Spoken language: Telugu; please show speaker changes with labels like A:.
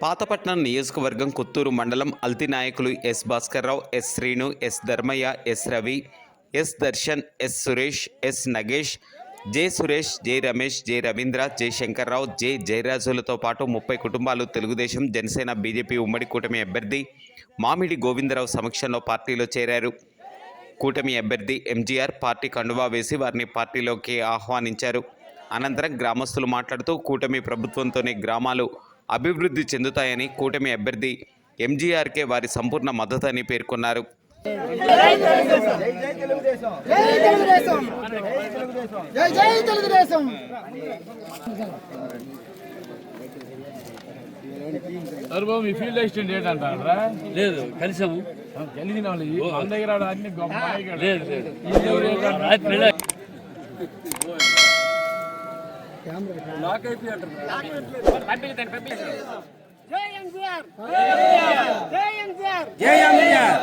A: పాతపట్నం నియోజకవర్గం కొత్తూరు మండలం అల్తి నాయకులు S Bhaskar Rao, S Srinu, S Dharmaiah, S Ravi, S Darshan, S Suresh, S Nagesh, J Suresh, J Ramesh, J Ravindra, J Shankar Rao, J జయరాజులతో పాటు 30 కుటుంబాలు తెలుగుదేశం, జనసేన, బీజేపీ ఉమ్మడి కూటమి అభ్యర్థి మామిడి గోవిందరావు సమక్షంలో పార్టీలో చేరారు. కూటమి అభ్యర్థి ఎంజీఆర్ పార్టీ కండువా వేసి వారిని పార్టీలోకి ఆహ్వానించారు. అనంతరం గ్రామస్తులు మాట్లాడుతూ కూటమి ప్రభుత్వంతోనే గ్రామాలు అభివృద్ధి చెందుతాయని, కూటమి అభ్యర్థి ఎంజీఆర్కే వారి సంపూర్ణ మద్దతని పేర్కొన్నారు.
B: మీ ఫీల్డ్ అసిస్టెంట్ ఏంటంటారా?
C: లేదు, కలిసాము.
B: కలిసిన వాళ్ళు దగ్గర అన్ని
D: జై ఎన్టీఆర్.